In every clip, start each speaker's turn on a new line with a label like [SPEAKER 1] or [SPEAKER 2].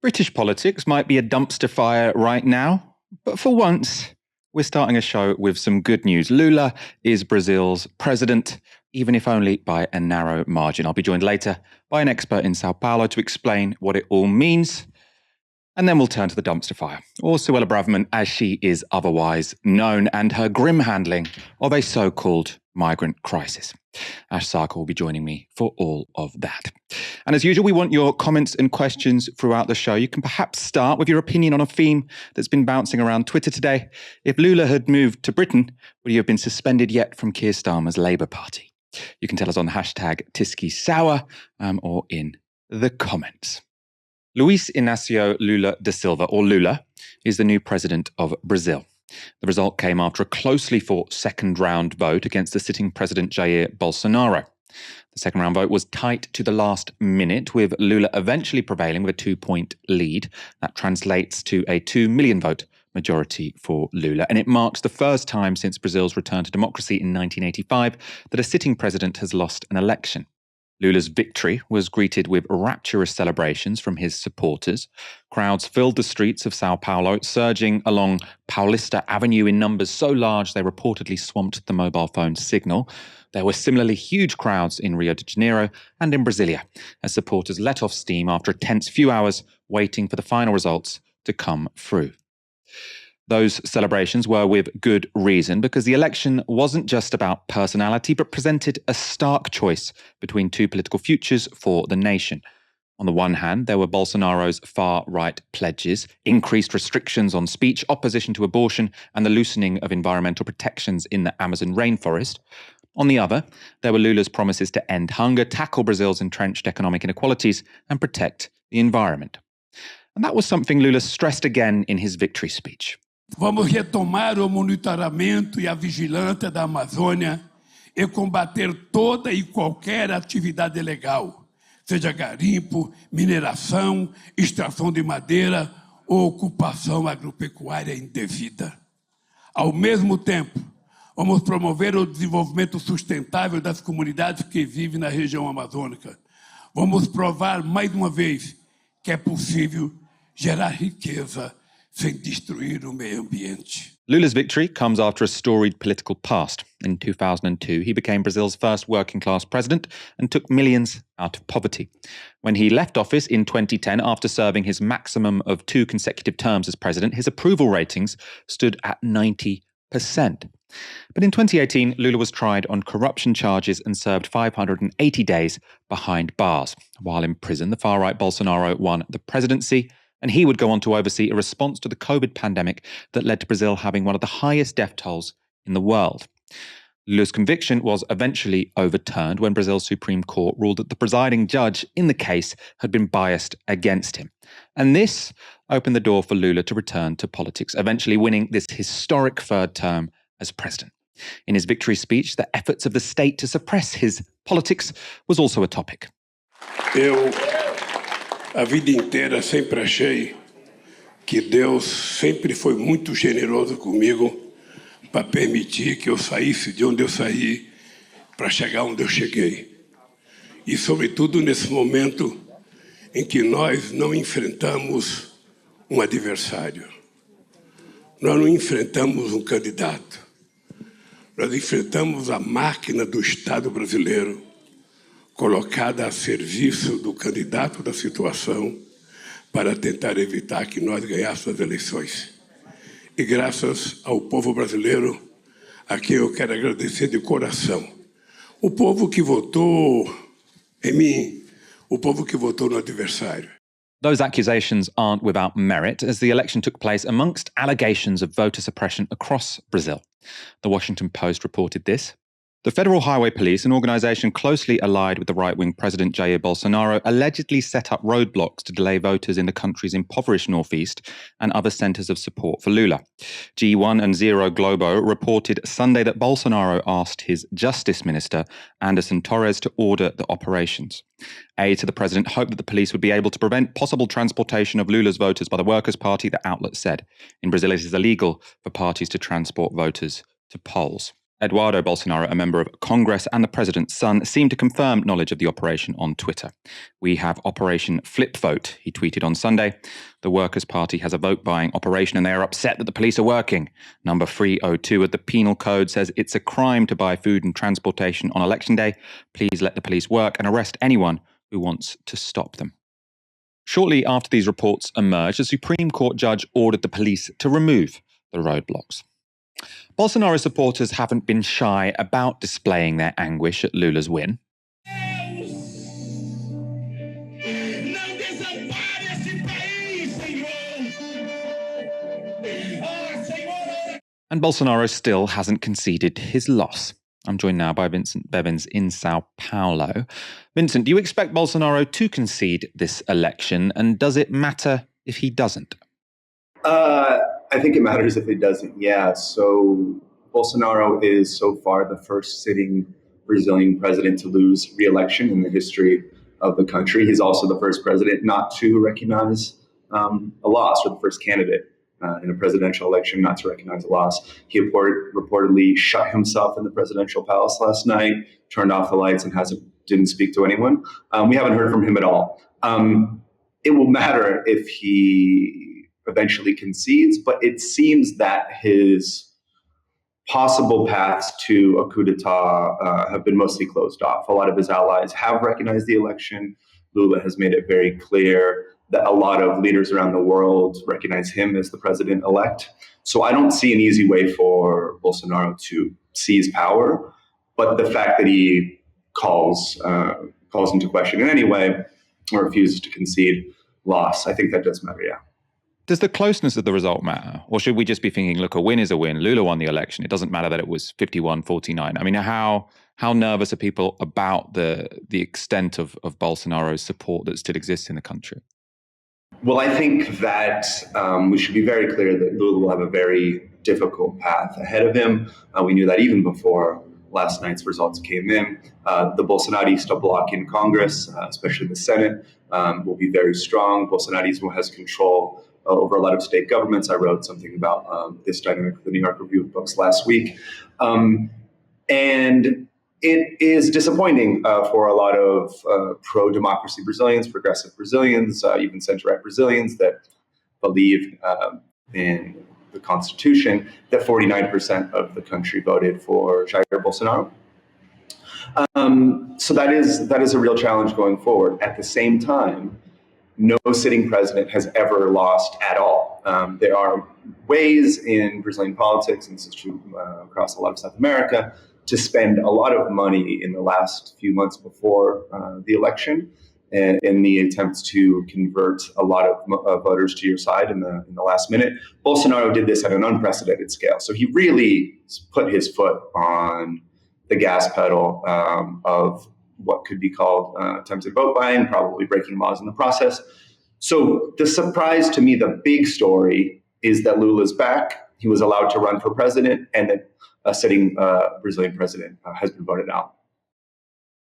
[SPEAKER 1] British politics might be a dumpster fire right now, but for once, we're starting a show with some good news. Lula is Brazil's president, even if only by a narrow margin. I'll be joined later by an expert in Sao Paolo to explain what it all means. And then we'll turn to the dumpster fire, or Suella Braverman as she is otherwise known, and her grim handling of a so-called migrant crisis. Ash Sarkar will be joining me for all of that. And as usual, we want your comments and questions throughout the show. You can perhaps start with your opinion on a theme that's been bouncing around Twitter today. If Lula had moved to Britain, would he have been suspended yet from Keir Starmer's Labour Party? You can tell us on the hashtag #TiskySour or in the comments. Luiz Inácio Lula da Silva, or Lula, is the new president of Brazil. The result came after a closely fought second-round vote against the sitting president Jair Bolsonaro. The second-round vote was tight to the last minute, with Lula eventually prevailing with a 2-point lead. That translates to a 2 million vote majority for Lula, and it marks the first time since Brazil's return to democracy in 1985 that a sitting president has lost an election. Lula's victory was greeted with rapturous celebrations from his supporters. Crowds filled the streets of Sao Paolo, surging along Paulista Avenue in numbers so large they reportedly swamped the mobile phone signal. There were similarly huge crowds in Rio de Janeiro and in Brasilia, as supporters let off steam after a tense few hours waiting for the final results to come through. Those celebrations were with good reason, because the election wasn't just about personality, but presented a stark choice between two political futures for the nation. On the one hand, there were Bolsonaro's far-right pledges, increased restrictions on speech, opposition to abortion, and the loosening of environmental protections in the Amazon rainforest. On the other, there were Lula's promises to end hunger, tackle Brazil's entrenched economic inequalities, and protect the environment. And that was something Lula stressed again in his victory speech.
[SPEAKER 2] Vamos retomar o monitoramento e a vigilância da Amazônia e combater toda e qualquer atividade ilegal, seja garimpo, mineração, extração de madeira ou ocupação agropecuária indevida. Ao mesmo tempo, vamos promover o desenvolvimento sustentável das comunidades que vivem na região amazônica. Vamos provar mais uma vez que é possível gerar riqueza sem destruir o meio ambiente.
[SPEAKER 1] Lula's victory comes after a storied political past. In 2002, he became Brazil's first working-class president and took millions out of poverty. When he left office in 2010, after serving his maximum of 2 consecutive terms as president, his approval ratings stood at 90%. But in 2018, Lula was tried on corruption charges and served 580 days behind bars. While in prison, the far-right Bolsonaro won the presidency, and he would go on to oversee a response to the COVID pandemic that led to Brazil having one of the highest death tolls in the world. Lula's conviction was eventually overturned when Brazil's Supreme Court ruled that the presiding judge in the case had been biased against him. And this opened the door for Lula to return to politics, eventually winning this historic third term as president. In his victory speech, the efforts of the state to suppress his politics was also a topic.
[SPEAKER 2] A vida inteira sempre achei que Deus sempre foi muito generoso comigo para permitir que eu saísse de onde eu saí para chegar onde eu cheguei. E sobretudo nesse momento em que nós não enfrentamos um adversário. Nós não enfrentamos um candidato. Nós enfrentamos a máquina do Estado brasileiro, colocada a serviço do candidato da situação para tentar evitar que nós ganhássemos as eleições. E graças ao povo brasileiro, a quem eu quero agradecer de coração. O povo que votou em mim, o povo que votou no adversário.
[SPEAKER 1] Those accusations aren't without merit, as the election took place amongst allegations of voter suppression across Brazil. The Washington Post reported this. The Federal Highway Police, an organisation closely allied with the right-wing President Jair Bolsonaro, allegedly set up roadblocks to delay voters in the country's impoverished northeast and other centres of support for Lula. G1 and Zero Globo reported Sunday that Bolsonaro asked his Justice Minister, Anderson Torres, to order the operations. Aides to the president hoped that the police would be able to prevent possible transportation of Lula's voters by the Workers' Party, the outlet said. In Brazil, it is illegal for parties to transport voters to polls. Eduardo Bolsonaro, a member of Congress and the president's son, seemed to confirm knowledge of the operation on Twitter. "We have Operation Flip Vote," he tweeted on Sunday. "The Workers' Party has a vote-buying operation and they are upset that the police are working. Number 302 of the Penal Code says it's a crime to buy food and transportation on Election Day. Please let the police work and arrest anyone who wants to stop them." Shortly after these reports emerged, a Supreme Court judge ordered the police to remove the roadblocks. Bolsonaro supporters haven't been shy about displaying their anguish at Lula's win. And Bolsonaro still hasn't conceded his loss. I'm joined now by Vincent Bevins in Sao Paolo. Vincent, do you expect Bolsonaro to concede this election, and does it matter if he doesn't?
[SPEAKER 3] I think it matters if it doesn't, yeah. So Bolsonaro is so far the first sitting Brazilian president to lose re-election in the history of the country. He's also the first president not to recognize a loss, or the first candidate in a presidential election not to recognize a loss. He reportedly shut himself in the presidential palace last night, turned off the lights, and didn't speak to anyone. We haven't heard from him at all. It will matter if he eventually concedes, but it seems that his possible paths to a coup d'etat have been mostly closed off. A lot of his allies have recognized the election. Lula has made it very clear that a lot of leaders around the world recognize him as the president-elect. So I don't see an easy way for Bolsonaro to seize power, but the fact that he calls into question in any way or refuses to concede loss, I think that does matter, yeah.
[SPEAKER 1] Does the closeness of the result matter? Or should we just be thinking, look, a win is a win. Lula won the election. It doesn't matter that it was 51-49. I mean, how nervous are people about the extent of Bolsonaro's support that still exists in the country?
[SPEAKER 3] Well, I think that we should be very clear that Lula will have a very difficult path ahead of him. We knew that even before last night's results came in. The Bolsonarista bloc in Congress, especially the Senate, will be very strong. Bolsonarismo has control over a lot of state governments. I wrote something about this dynamic for the New York Review of Books last week. And it is disappointing for a lot of pro-democracy Brazilians, progressive Brazilians, even center-right Brazilians that believe in the Constitution, that 49% of the country voted for Jair Bolsonaro. So that is a real challenge going forward. At the same time, no sitting president has ever lost at all. There are ways in Brazilian politics, and this is true across a lot of South America, to spend a lot of money in the last few months before the election in the attempt to convert a lot of voters to your side in the last minute. Bolsonaro did this at an unprecedented scale. So he really put his foot on the gas pedal of what could be called attempted vote buying, probably breaking laws in the process. So the surprise to me, the big story, is that Lula's back. He was allowed to run for president, and that a sitting Brazilian president has been voted out.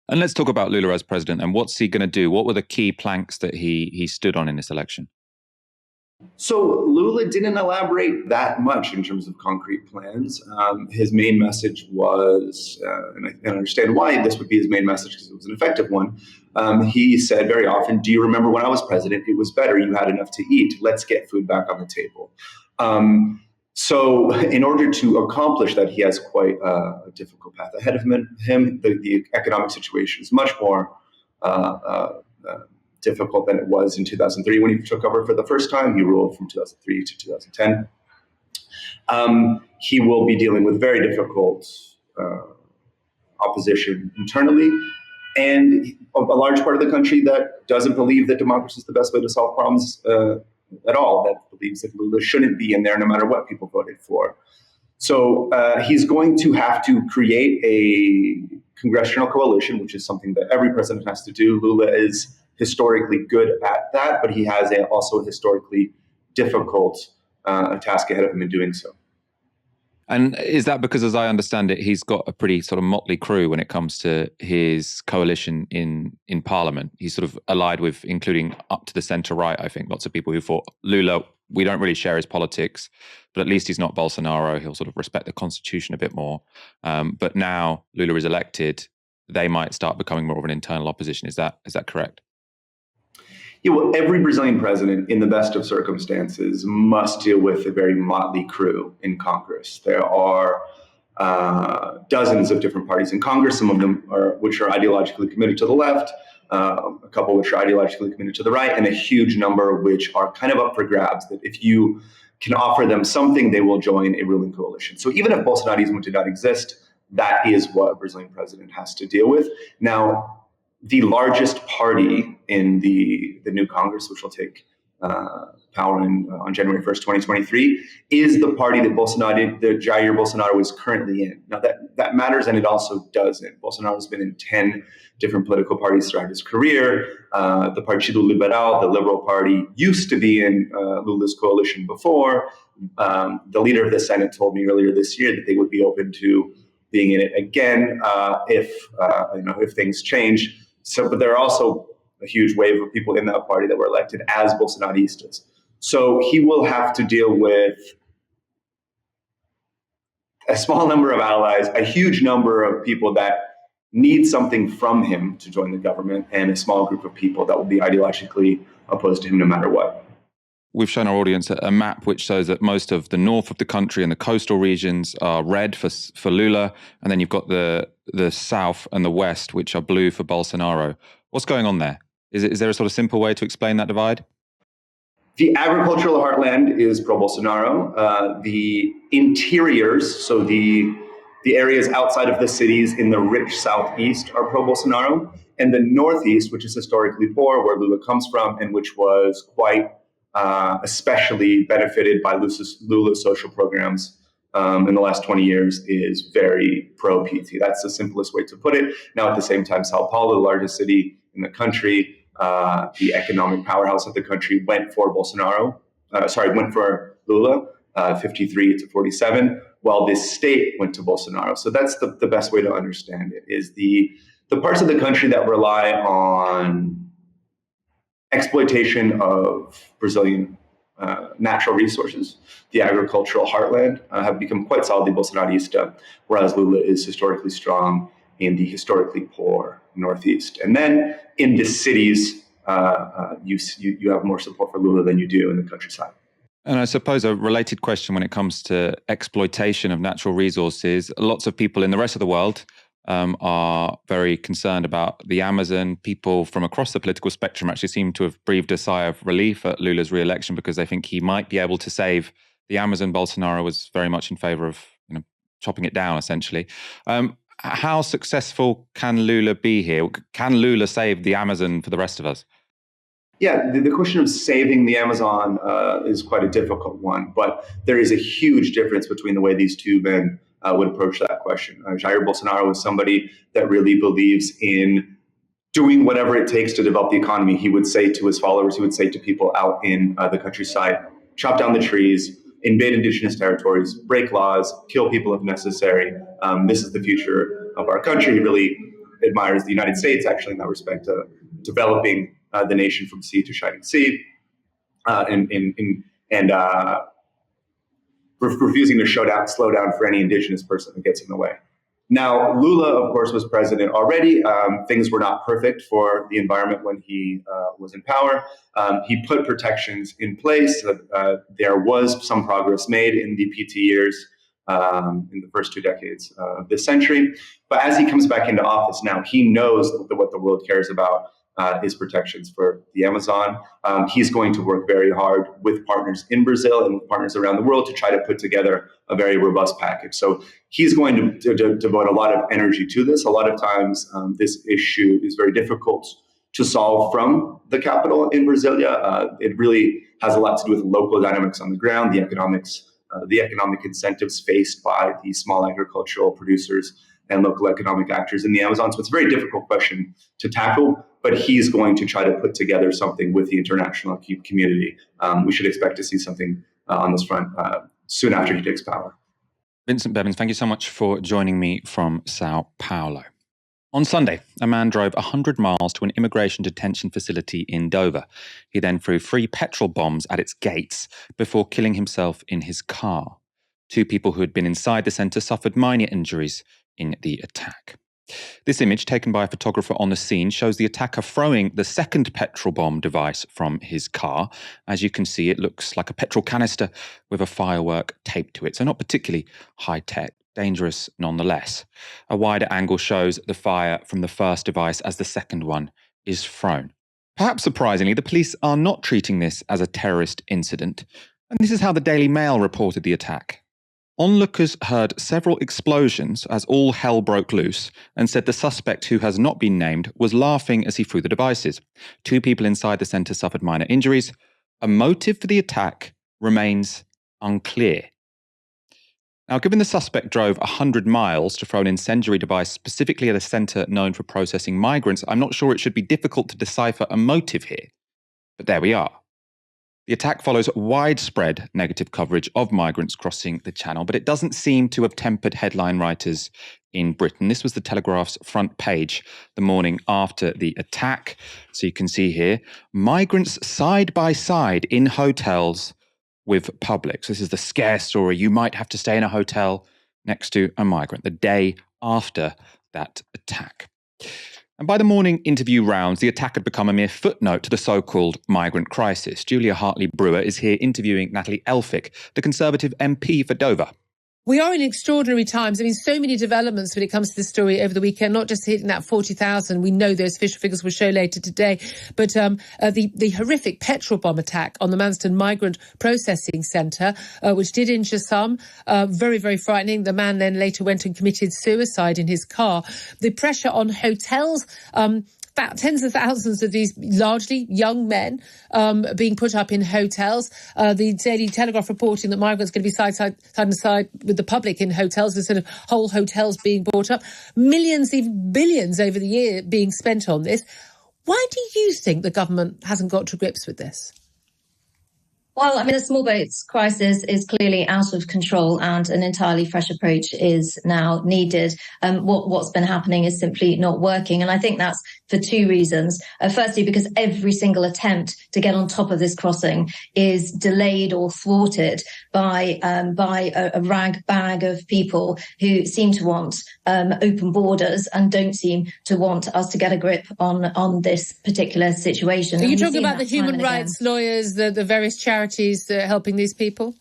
[SPEAKER 1] And let's talk about Lula as president and what's he going to do? What were the key planks that he stood on in this election?
[SPEAKER 3] So Lula didn't elaborate that much in terms of concrete plans. His main message was, and I can understand why this would be his main message because it was an effective one. He said very often, "Do you remember when I was president? It was better. You had enough to eat. Let's get food back on the table." So in order to accomplish that, he has quite a difficult path ahead of him. The economic situation is much more difficult than it was in 2003 when he took over for the first time. He ruled from 2003 to 2010. He will be dealing with very difficult opposition internally, and a large part of the country that doesn't believe that democracy is the best way to solve problems at all, that believes that Lula shouldn't be in there no matter what people voted for. So he's going to have to create a congressional coalition, which is something that every president has to do. Lula is historically good at that, but he has also a historically difficult task ahead of him in doing so.
[SPEAKER 1] And is that because, as I understand it, he's got a pretty sort of motley crew when it comes to his coalition in Parliament? He's sort of allied with, including up to the centre-right, I think, lots of people who thought Lula we don't really share his politics, but at least he's not Bolsonaro. He'll sort of respect the constitution a bit more. But now Lula is elected, they might start becoming more of an internal opposition. Is that correct?
[SPEAKER 3] Yeah, well, every Brazilian president, in the best of circumstances, must deal with a very motley crew in Congress. There are dozens of different parties in Congress, some of them which are ideologically committed to the left, a couple which are ideologically committed to the right, and a huge number which are kind of up for grabs, that if you can offer them something, they will join a ruling coalition. So even if Bolsonarism did not exist, that is what a Brazilian president has to deal with. Now, the largest party in the new Congress, which will take power on January 1st, 2023, is the party that Jair Bolsonaro is currently in. Now, that matters, and it also doesn't. Bolsonaro's been in 10 different political parties throughout his career. The Partido Liberal, the Liberal Party, used to be in Lula's coalition before. The leader of the Senate told me earlier this year that they would be open to being in it again if things change. But there are also a huge wave of people in that party that were elected as Bolsonaristas. So he will have to deal with a small number of allies, a huge number of people that need something from him to join the government, and a small group of people that will be ideologically opposed to him no matter what.
[SPEAKER 1] We've shown our audience a map which shows that most of the north of the country and the coastal regions are red for Lula, and then you've got the south and the west, which are blue for Bolsonaro. What's going on there? Is there a sort of simple way to explain that divide?
[SPEAKER 3] The agricultural heartland is pro-Bolsonaro. The interiors, so the areas outside of the cities in the rich southeast, are pro-Bolsonaro. And the northeast, which is historically poor, where Lula comes from, and which was quite especially benefited by Lula's social programs in the last 20 years, is very pro-PT. That's the simplest way to put it. Now, at the same time, Sao Paolo, the largest city in the country, the economic powerhouse of the country, went for Lula, 53-47, while this state went to Bolsonaro. So that's the best way to understand it, is the parts of the country that rely on exploitation of Brazilian natural resources, the agricultural heartland, have become quite solidly Bolsonarista, whereas Lula is historically strong in the historically poor Northeast. And then in the cities, you have more support for Lula than you do in the countryside.
[SPEAKER 1] And I suppose a related question when it comes to exploitation of natural resources, lots of people in the rest of the world are very concerned about the Amazon. People from across the political spectrum actually seem to have breathed a sigh of relief at Lula's re-election because they think he might be able to save the Amazon. Bolsonaro was very much in favor of chopping it down, essentially. How successful can Lula be here? Can Lula save the Amazon for the rest of us?
[SPEAKER 3] Yeah, the question of saving the Amazon is quite a difficult one, but there is a huge difference between the way these two men would approach that question. Jair Bolsonaro is somebody that really believes in doing whatever it takes to develop the economy. He would say to his followers, he would say to people out in the countryside, chop down the trees, invade indigenous territories, break laws, kill people if necessary. This is the future of our country. He really admires the United States, actually, in that respect, developing the nation from sea to shining sea, and refusing to slow down for any indigenous person that gets in the way. Now, Lula, of course, was president already. Things were not perfect for the environment when he was in power. He put protections in place. There was some progress made in the PT years in the first 2 decades of this century. But as he comes back into office now, he knows that what the world cares about is protections for the Amazon. He's going to work very hard with partners in Brazil and with partners around the world to try to put together a very robust package. So he's going to devote a lot of energy to this. A lot of times, this issue is very difficult to solve from the capital in Brasilia. It really has a lot to do with local dynamics on the ground, the economic incentives faced by the small agricultural producers and local economic actors in the Amazon. So it's a very difficult question to tackle, but he's going to try to put together something with the international community. We should expect to see something on this front soon after he takes power.
[SPEAKER 1] Vincent Bevins, thank you so much for joining me from Sao Paolo. On Sunday, a man drove 100 miles to an immigration detention facility in Dover. He then threw 3 petrol bombs at its gates before killing himself in his car. 2 people who had been inside the centre suffered minor injuries in the attack. This image, taken by a photographer on the scene, shows the attacker throwing the second petrol bomb device from his car. As you can see, it looks like a petrol canister with a firework taped to it, so not particularly high-tech. Dangerous nonetheless. A wider angle shows the fire from the first device as the second one is thrown. Perhaps surprisingly, the police are not treating this as a terrorist incident, and this is how the Daily Mail reported the attack. Onlookers heard several explosions as all hell broke loose and said the suspect, who has not been named, was laughing as he threw the devices. 2 people inside the centre suffered minor injuries. A motive for the attack remains unclear. Now, given the suspect drove 100 miles to throw an incendiary device specifically at a centre known for processing migrants, I'm not sure it should be difficult to decipher a motive here. But there we are. The attack follows widespread negative coverage of migrants crossing the Channel, but it doesn't seem to have tempered headline writers in Britain. This was the Telegraph's front page the morning after the attack. So you can see here, migrants side by side in hotels with public. So this is the scare story. You might have to stay in a hotel next to a migrant the day after that attack. And by the morning interview rounds, the attack had become a mere footnote to the so-called migrant crisis. Julia Hartley-Brewer is here interviewing Natalie Elphicke, the Conservative MP for Dover.
[SPEAKER 4] We are in extraordinary times. I mean, so many developments when it comes to this story over the weekend, not just hitting that 40,000. We know those official figures will show later today. But the horrific petrol bomb attack on the Manston Migrant Processing Centre, which did injure some, very, very frightening. The man then later went and committed suicide in his car. The pressure on hotels, tens of thousands of these largely young men being put up in hotels. The Daily Telegraph reporting that migrants are going to be side by side with the public in hotels instead of whole hotels being bought up. Millions, even billions over the year being spent on this. Why do you think the government hasn't got to grips with this?
[SPEAKER 5] Well, I mean, the small boats crisis is clearly out of control and an entirely fresh approach is now needed. What's been happening is simply not working. And I think that's for 2 reasons. Firstly, because every single attempt to get on top of this crossing is delayed or thwarted by a rag bag of people who seem to want open borders and don't seem to want us to get a grip on this particular situation.
[SPEAKER 4] Are you talking about the human rights lawyers, the various charities helping these people?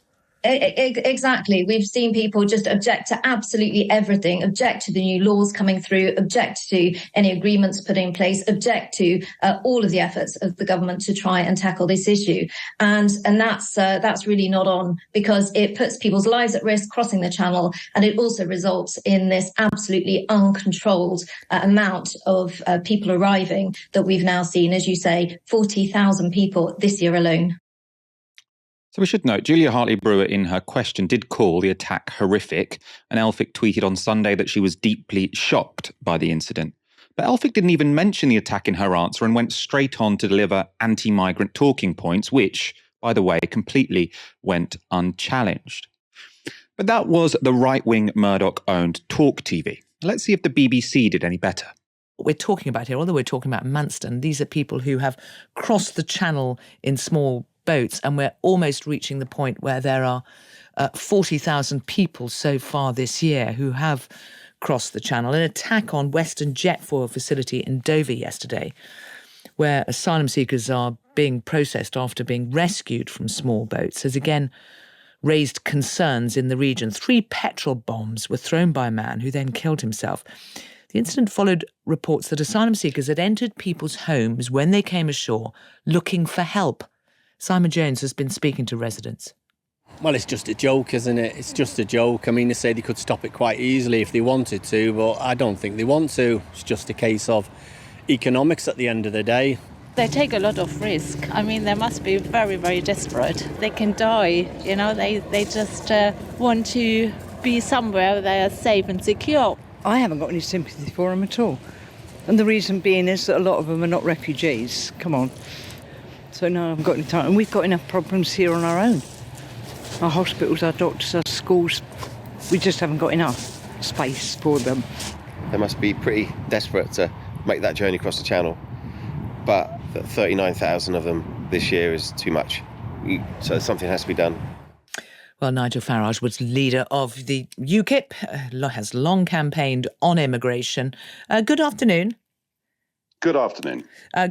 [SPEAKER 5] Exactly. We've seen people just object to absolutely everything, object to the new laws coming through, object to any agreements put in place, object to all of the efforts of the government to try and tackle this issue. And that's really not on, because it puts people's lives at risk crossing the Channel, and it also results in this absolutely uncontrolled amount of people arriving that we've now seen, as you say, 40,000 people this year alone.
[SPEAKER 1] So we should note, Julia Hartley-Brewer in her question did call the attack horrific, and Elphicke tweeted on Sunday that she was deeply shocked by the incident. But Elphicke didn't even mention the attack in her answer and went straight on to deliver anti-migrant talking points, which, by the way, completely went unchallenged. But that was the right-wing Murdoch-owned Talk TV. Let's see if the BBC did any better.
[SPEAKER 6] What we're talking about here, although we're talking about Manston, these are people who have crossed the Channel in small boats, and we're almost reaching the point where there are 40,000 people so far this year who have crossed the Channel. An attack on Western Jetfoil facility in Dover yesterday, where asylum seekers are being processed after being rescued from small boats, has again raised concerns in the region. 3 petrol bombs were thrown by a man who then killed himself. The incident followed reports that asylum seekers had entered people's homes when they came ashore looking for help. Simon Jones has been speaking to residents.
[SPEAKER 7] Well, it's just a joke, isn't it? It's just a joke. I mean, they say they could stop it quite easily if they wanted to, but I don't think they want to. It's just a case of economics at the end of the day.
[SPEAKER 8] They take a lot of risk. I mean, they must be very, very desperate. They can die, you know, they just want to be somewhere they are safe and secure.
[SPEAKER 9] I haven't got any sympathy for them at all. And the reason being is that a lot of them are not refugees. Come on. So no, I haven't got any time. And we've got enough problems here on our own. Our hospitals, our doctors, our schools. We just haven't got enough space for them.
[SPEAKER 10] They must be pretty desperate to make that journey across the channel. But 39,000 of them this year is too much. So something has to be done.
[SPEAKER 6] Well, Nigel Farage was leader of the UKIP, has long campaigned on immigration. Good afternoon.
[SPEAKER 11] Good afternoon.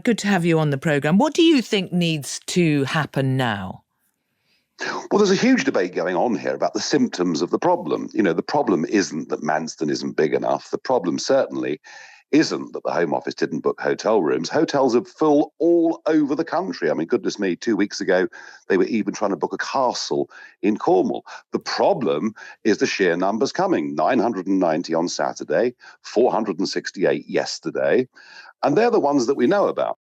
[SPEAKER 6] Good to have you on the programme. What do you think needs to happen now?
[SPEAKER 11] Well, there's a huge debate going on here about the symptoms of the problem. You know, the problem isn't that Manston isn't big enough. The problem certainly isn't that the Home Office didn't book hotel rooms. Hotels are full all over the country. I mean, goodness me, 2 weeks ago, they were even trying to book a castle in Cornwall. The problem is the sheer numbers coming. 990 on Saturday, 468 yesterday. And they're the ones that we know about.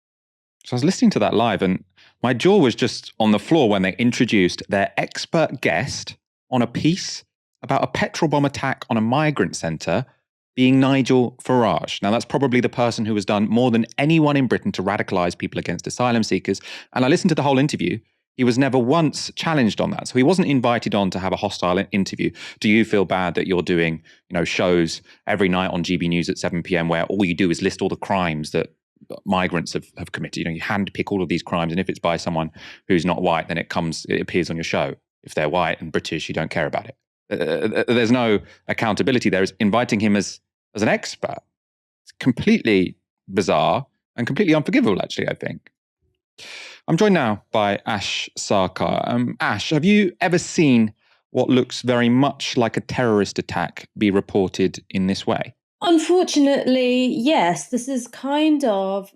[SPEAKER 1] So I was listening to that live and my jaw was just on the floor when they introduced their expert guest on a piece about a petrol bomb attack on a migrant centre being Nigel Farage. Now, that's probably the person who has done more than anyone in Britain to radicalise people against asylum seekers. And I listened to the whole interview. He was never once challenged on that. So he wasn't invited on to have a hostile interview. Do you feel bad that you're doing, shows every night on GB News at 7 p.m. where all you do is list all the crimes that migrants have committed? You handpick all of these crimes, and if it's by someone who's not white, then it appears on your show. If they're white and British, you don't care about it. There's no accountability there. It's inviting him as an expert. It's completely bizarre and completely unforgivable, actually, I think. I'm joined now by Ash Sarkar. Ash, have you ever seen what looks very much like a terrorist attack be reported in this way?
[SPEAKER 12] Unfortunately, yes. This is kind of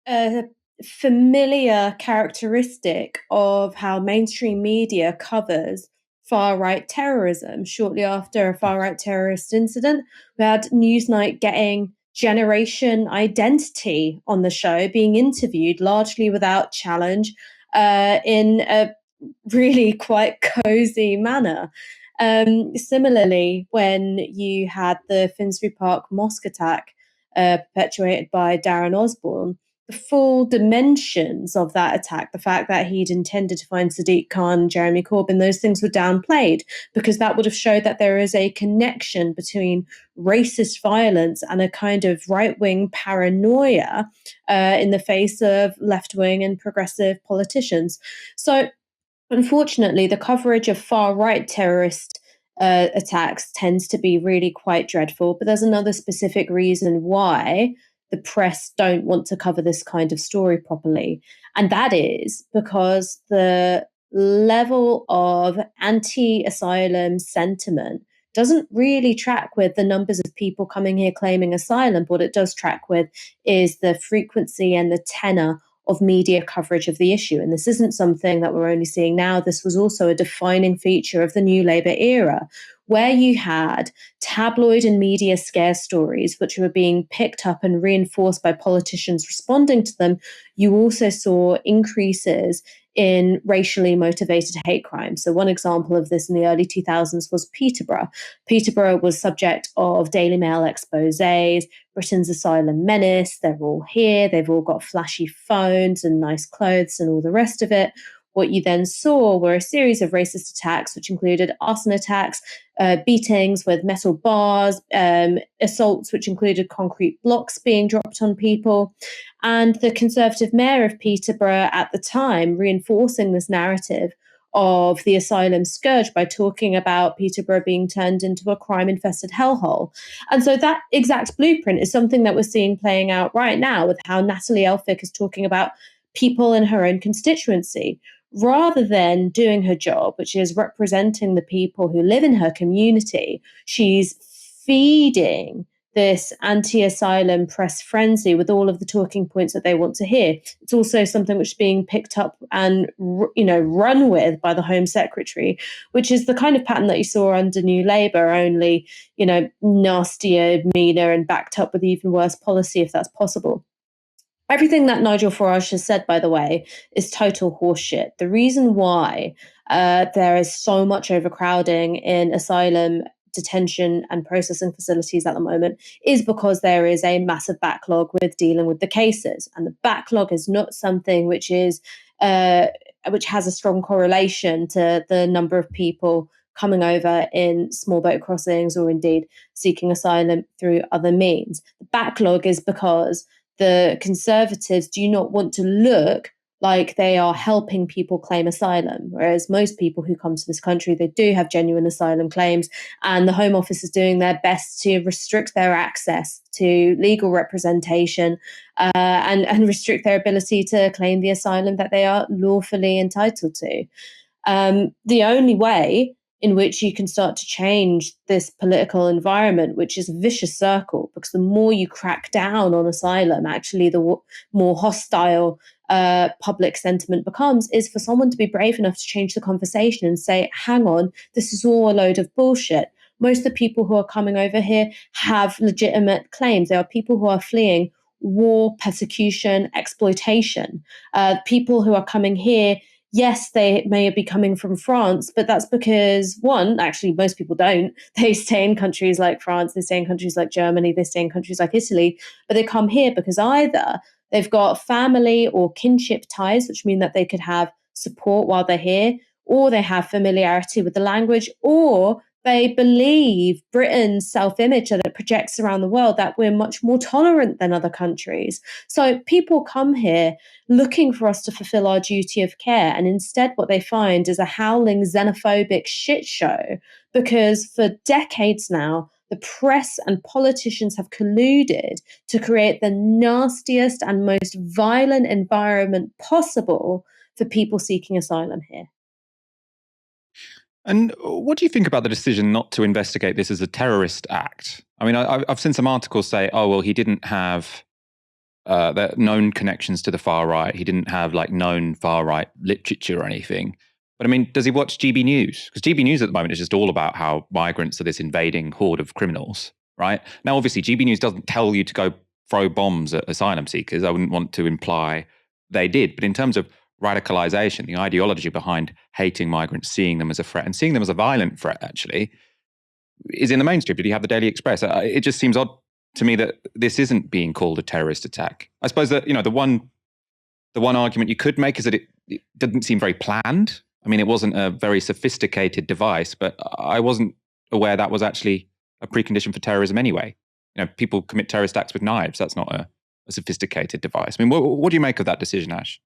[SPEAKER 12] a familiar characteristic of how mainstream media covers far-right terrorism. Shortly after a far-right terrorist incident, we had Newsnight getting Generation Identity on the show, being interviewed largely without challenge in a really quite cozy manner. Similarly, when you had the Finsbury Park mosque attack perpetuated by Darren Osborne, the full dimensions of that attack, the fact that he'd intended to find Sadiq Khan and Jeremy Corbyn, those things were downplayed because that would have showed that there is a connection between racist violence and a kind of right-wing paranoia in the face of left-wing and progressive politicians. So, unfortunately, the coverage of far-right terrorist attacks tends to be really quite dreadful, but there's another specific reason why the press don't want to cover this kind of story properly, and that is because the level of anti-asylum sentiment doesn't really track with the numbers of people coming here claiming asylum. What it does track with is the frequency and the tenor of media coverage of the issue. And this isn't something that we're only seeing now. This was also a defining feature of the New Labour era, where you had tabloid and media scare stories, which were being picked up and reinforced by politicians responding to them. You also saw increases in racially motivated hate crimes. So one example of this in the early 2000s was Peterborough. Peterborough was subject of Daily Mail exposés, Britain's asylum menace. They're all here. They've all got flashy phones and nice clothes and all the rest of it. What you then saw were a series of racist attacks, which included arson attacks, beatings with metal bars, assaults, which included concrete blocks being dropped on people. And the Conservative mayor of Peterborough at the time reinforcing this narrative of the asylum scourge by talking about Peterborough being turned into a crime-infested hellhole. And so that exact blueprint is something that we're seeing playing out right now with how Natalie Elphicke is talking about people in her own constituency. Rather than doing her job, which is representing the people who live in her community, she's feeding this anti-asylum press frenzy with all of the talking points that they want to hear. It's also something which is being picked up and run with by the Home Secretary, which is the kind of pattern that you saw under New Labour, only nastier, meaner, and backed up with even worse policy, if that's possible. Everything that Nigel Farage has said, by the way, is total horseshit. The reason why there is so much overcrowding in asylum detention and processing facilities at the moment is because there is a massive backlog with dealing with the cases. And the backlog is not something which has a strong correlation to the number of people coming over in small boat crossings or indeed seeking asylum through other means. The backlog is because the Conservatives do not want to look like they are helping people claim asylum, whereas most people who come to this country, they do have genuine asylum claims, and the Home Office is doing their best to restrict their access to legal representation and restrict their ability to claim the asylum that they are lawfully entitled to. The only way in which you can start to change this political environment, which is a vicious circle, because the more you crack down on asylum, actually the more hostile public sentiment becomes, is for someone to be brave enough to change the conversation and say, hang on, this is all a load of bullshit. Most of the people who are coming over here have legitimate claims. They are people who are fleeing war, persecution, exploitation. People who are coming here, yes, they may be coming from France, but that's because, one, actually most people don't. They stay in countries like France, they stay in countries like Germany, they stay in countries like Italy, but they come here because either they've got family or kinship ties, which mean that they could have support while they're here, or they have familiarity with the language, or they believe Britain's self-image that it projects around the world, that we're much more tolerant than other countries. So people come here looking for us to fulfill our duty of care, and instead what they find is a howling xenophobic shit show, because for decades now, the press and politicians have colluded to create the nastiest and most violent environment possible for people seeking asylum here.
[SPEAKER 1] And what do you think about the decision not to investigate this as a terrorist act? I mean, I've seen some articles say, oh, well, he didn't have the known connections to the far right. He didn't have like known far right literature or anything. But I mean, does he watch GB News? Because GB News at the moment is just all about how migrants are this invading horde of criminals, right? Now, obviously, GB News doesn't tell you to go throw bombs at asylum seekers. I wouldn't want to imply they did. But in terms of radicalization, the ideology behind hating migrants, seeing them as a threat and seeing them as a violent threat, actually, is in the mainstream. Did you have the Daily Express? It just seems odd to me that this isn't being called a terrorist attack. I suppose that, the one argument you could make is that it didn't seem very planned. I mean, it wasn't a very sophisticated device, but I wasn't aware that was actually a precondition for terrorism anyway. People commit terrorist acts with knives. That's not a sophisticated device. I mean, what do you make of that decision, Ash?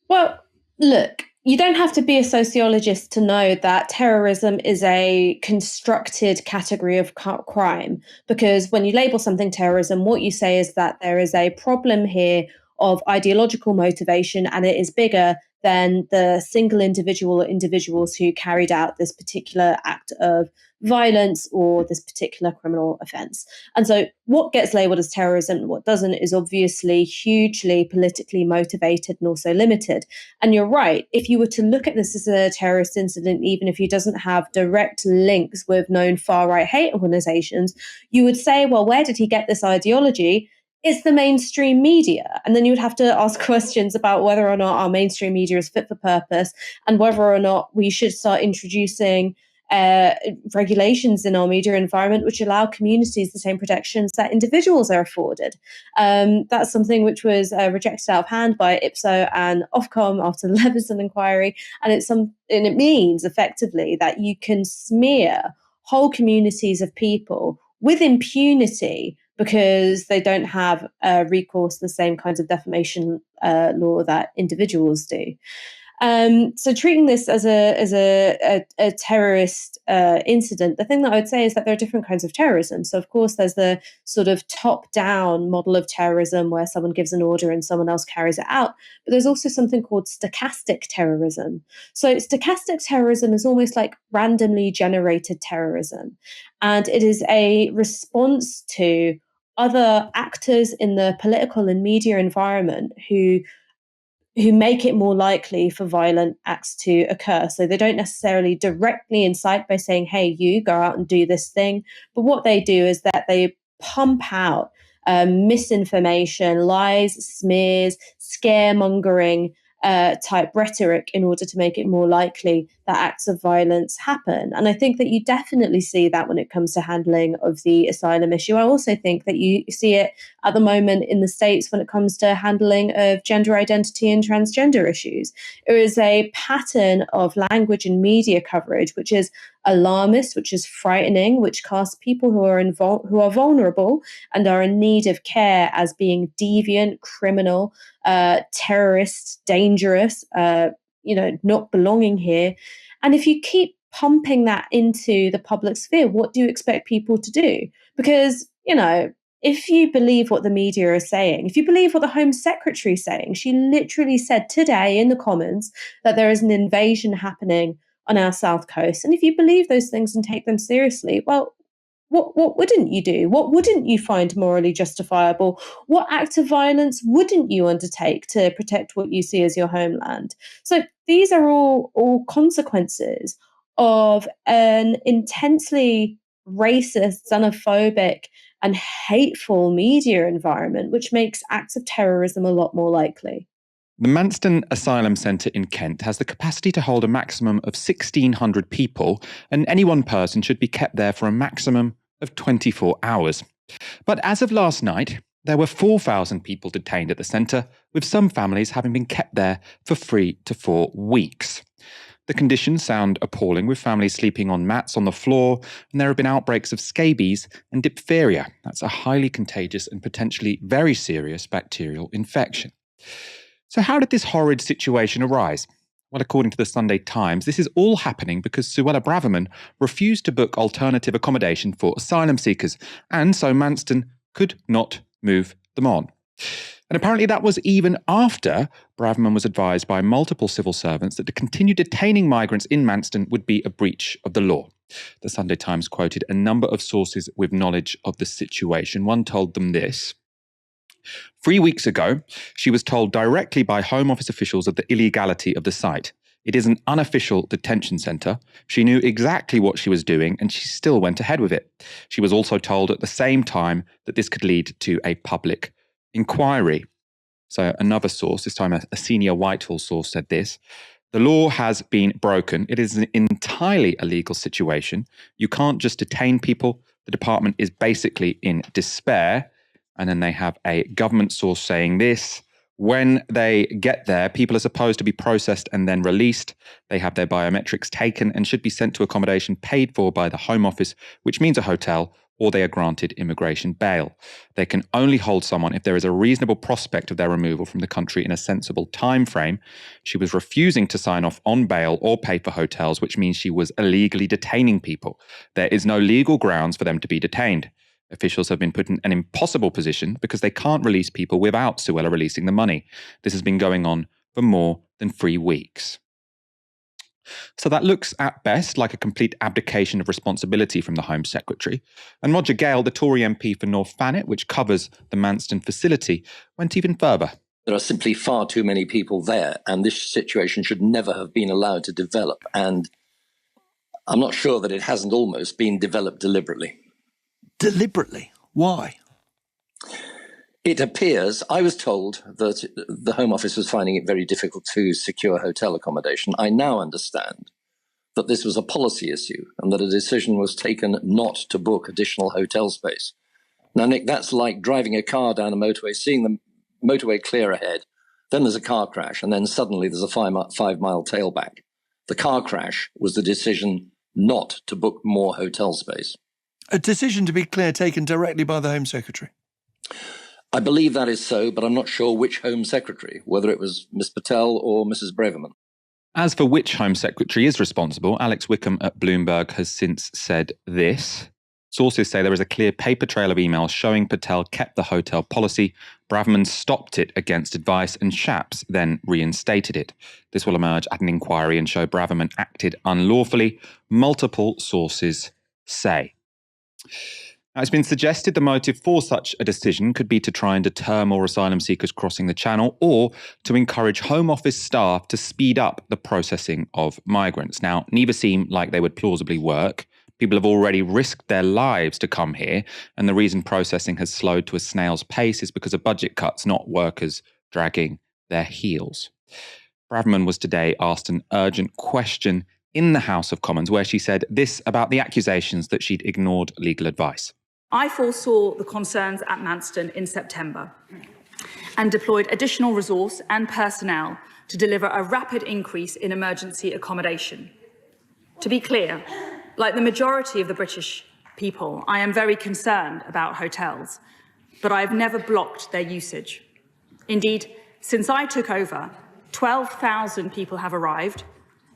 [SPEAKER 12] Well, look, you don't have to be a sociologist to know that terrorism is a constructed category of crime, because when you label something terrorism, what you say is that there is a problem here of ideological motivation, and it is bigger than the single individual or individuals who carried out this particular act of violence or this particular criminal offence. And so what gets labelled as terrorism and what doesn't is obviously hugely politically motivated and also limited. And you're right, if you were to look at this as a terrorist incident, even if he doesn't have direct links with known far-right hate organisations, you would say, well, where did he get this ideology? It's the mainstream media. And then you would have to ask questions about whether or not our mainstream media is fit for purpose and whether or not we should start introducing regulations in our media environment which allow communities the same protections that individuals are afforded. That's something which was rejected out of hand by IPSO and Ofcom after the Leveson inquiry. And it means effectively that you can smear whole communities of people with impunity because they don't have recourse to the same kinds of defamation law that individuals do. So treating this as a terrorist incident, the thing that I would say is that there are different kinds of terrorism. So of course there's the sort of top-down model of terrorism where someone gives an order and someone else carries it out. But there's also something called stochastic terrorism. So stochastic terrorism is almost like randomly generated terrorism. And it is a response to other actors in the political and media environment who make it more likely for violent acts to occur. So they don't necessarily directly incite by saying, hey, you go out and do this thing. But what they do is that they pump out misinformation, lies, smears, scaremongering type rhetoric in order to make it more likely that acts of violence happen. And I think that you definitely see that when it comes to handling of the asylum issue. I also think that you see it at the moment in the States when it comes to handling of gender identity and transgender issues. There is a pattern of language and media coverage which is alarmist, which is frightening, which casts people who are vulnerable and are in need of care as being deviant, criminal, terrorist, dangerous, not belonging here. And if you keep pumping that into the public sphere, what do you expect people to do? Because, if you believe what the media are saying, if you believe what the Home Secretary is saying, she literally said today in the Commons that there is an invasion happening on our south coast. And if you believe those things and take them seriously, well, what wouldn't you do? What wouldn't you find morally justifiable? What act of violence wouldn't you undertake to protect what you see as your homeland? So these are all consequences of an intensely racist, xenophobic, and hateful media environment, which makes acts of terrorism a lot more likely.
[SPEAKER 1] The Manston Asylum Centre in Kent has the capacity to hold a maximum of 1,600 people, and any one person should be kept there for a maximum of 24 hours. But as of last night, there were 4,000 people detained at the centre, with some families having been kept there for 3 to 4 weeks. The conditions sound appalling, with families sleeping on mats on the floor, and there have been outbreaks of scabies and diphtheria. That's a highly contagious and potentially very serious bacterial infection. So how did this horrid situation arise? Well, according to the Sunday Times, this is all happening because Suella Braverman refused to book alternative accommodation for asylum seekers, and so Manston could not move them on. And apparently that was even after Braverman was advised by multiple civil servants that to continue detaining migrants in Manston would be a breach of the law. The Sunday Times quoted a number of sources with knowledge of the situation. One told them this. 3 weeks ago, she was told directly by Home Office officials of the illegality of the site. It is an unofficial detention centre. She knew exactly what she was doing, and she still went ahead with it. She was also told at the same time that this could lead to a public inquiry. So another source, this time a senior Whitehall source, said this. The law has been broken. It is an entirely illegal situation. You can't just detain people. The department is basically in despair. And then they have a government source saying this. When they get there, people are supposed to be processed and then released. They have their biometrics taken and should be sent to accommodation paid for by the Home Office, which means a hotel, or they are granted immigration bail. They can only hold someone if there is a reasonable prospect of their removal from the country in a sensible time frame. She was refusing to sign off on bail or pay for hotels, which means she was illegally detaining people. There is no legal grounds for them to be detained. Officials have been put in an impossible position because they can't release people without Suella releasing the money. This has been going on for more than 3 weeks. So that looks at best like a complete abdication of responsibility from the Home Secretary. And Roger Gale, the Tory MP for North Thanet, which covers the Manston facility, went even further.
[SPEAKER 13] There are simply far too many people there, and this situation should never have been allowed to develop. And I'm not sure that it hasn't almost been developed deliberately.
[SPEAKER 14] Deliberately? Why?
[SPEAKER 13] It appears, I was told that the Home Office was finding it very difficult to secure hotel accommodation. I now understand that this was a policy issue and that a decision was taken not to book additional hotel space. Now, Nick, that's like driving a car down a motorway, seeing the motorway clear ahead, then there's a car crash, and then suddenly there's a 5-mile tailback. The car crash was the decision not to book more hotel space.
[SPEAKER 14] A decision, to be clear, taken directly by the Home Secretary?
[SPEAKER 13] I believe that is so, but I'm not sure which Home Secretary, whether it was Miss Patel or Mrs. Braverman.
[SPEAKER 1] As for which Home Secretary is responsible, Alex Wickham at Bloomberg has since said this. Sources say there is a clear paper trail of emails showing Patel kept the hotel policy, Braverman stopped it against advice, and Shapps then reinstated it. This will emerge at an inquiry and show Braverman acted unlawfully, multiple sources say. Now, it's been suggested the motive for such a decision could be to try and deter more asylum seekers crossing the Channel, or to encourage Home Office staff to speed up the processing of migrants. Now, neither seem like they would plausibly work. People have already risked their lives to come here, and the reason processing has slowed to a snail's pace is because of budget cuts, not workers dragging their heels. Braverman was today asked an urgent question in the House of Commons, where she said this about the accusations that she'd ignored legal advice.
[SPEAKER 15] I foresaw the concerns at Manston in September and deployed additional resource and personnel to deliver a rapid increase in emergency accommodation. To be clear, like the majority of the British people, I am very concerned about hotels, but I have never blocked their usage. Indeed, since I took over, 12,000 people have arrived,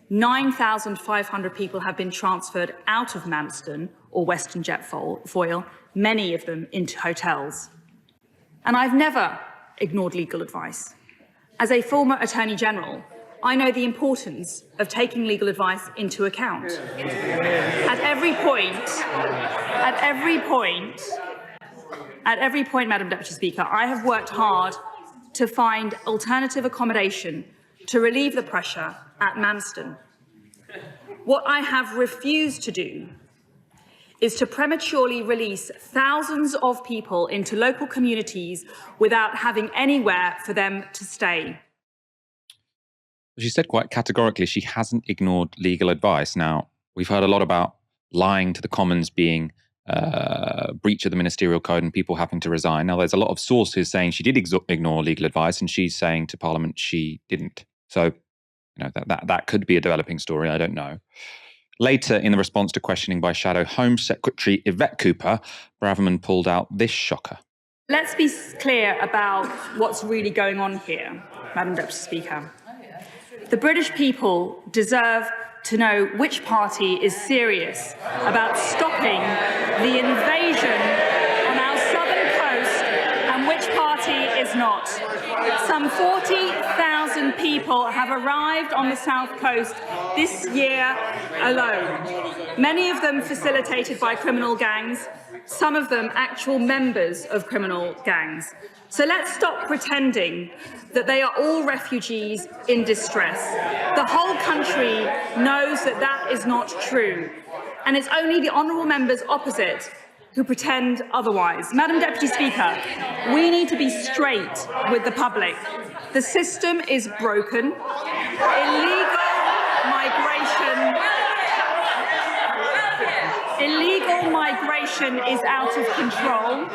[SPEAKER 15] 9,500 people have been transferred out of Manston or Western Jetfoil, many of them into hotels. And I've never ignored legal advice. As a former Attorney General, I know the importance of taking legal advice into account. At every point, Madam Deputy Speaker, I have worked hard to find alternative accommodation to relieve the pressure at Manston. What I have refused to do is to prematurely release thousands of people into local communities without having anywhere for them to stay.
[SPEAKER 1] She said quite categorically she hasn't ignored legal advice. Now, we've heard a lot about lying to the Commons being breach of the ministerial code and people having to resign. Now, there's a lot of sources saying she did ignore legal advice, and she's saying to Parliament she didn't. So, that could be a developing story. I don't know. Later, in the response to questioning by Shadow Home Secretary Yvette Cooper, Braverman pulled out this shocker.
[SPEAKER 15] Let's be clear about what's really going on here, Madam Deputy Speaker. The British people deserve to know which party is serious about stopping the invasion on our southern coast and which party is not. Some 40,000 people have arrived on the south coast this year alone, many of them facilitated by criminal gangs, some of them actual members of criminal gangs. So let's stop pretending that they are all refugees in distress. The whole country knows that that is not true. And it's only the honourable members opposite who pretend otherwise. Madam Deputy Speaker, we need to be straight with the public. The system is broken. Illegal migration is out of control,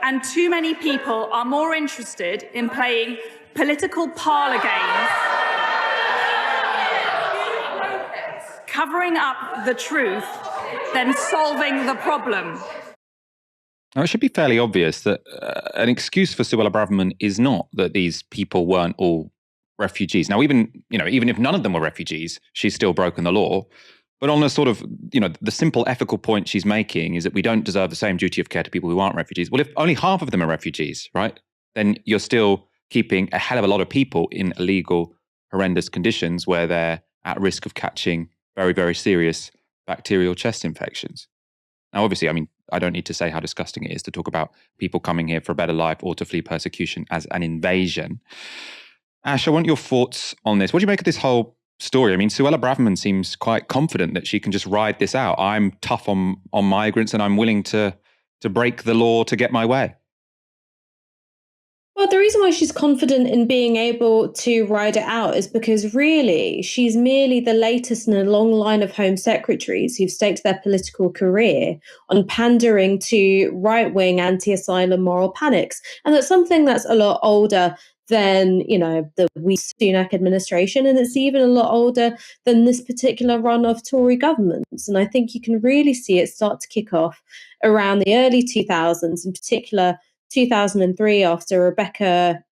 [SPEAKER 15] and too many people are more interested in playing political parlour games, covering up the truth, than solving the problem.
[SPEAKER 1] Now, it should be fairly obvious that an excuse for Suella Braverman is not that these people weren't all refugees. Now, even if none of them were refugees, she's still broken the law. But on a sort of, the simple ethical point she's making is that we don't deserve the same duty of care to people who aren't refugees. Well, if only half of them are refugees, right, then you're still keeping a hell of a lot of people in illegal, horrendous conditions where they're at risk of catching very, very serious bacterial chest infections. Now, obviously, I don't need to say how disgusting it is to talk about people coming here for a better life or to flee persecution as an invasion. Ash, I want your thoughts on this. What do you make of this whole story? Suella Braverman seems quite confident that she can just ride this out. I'm tough on migrants and I'm willing to break the law to get my way.
[SPEAKER 12] Well, the reason why she's confident in being able to ride it out is because really she's merely the latest in a long line of Home Secretaries who've staked their political career on pandering to right-wing anti-asylum moral panics. And that's something that's a lot older than, the Sunak administration, and it's even a lot older than this particular run of Tory governments. And I think you can really see it start to kick off around the early 2000s, in particular 2003, after Rebecca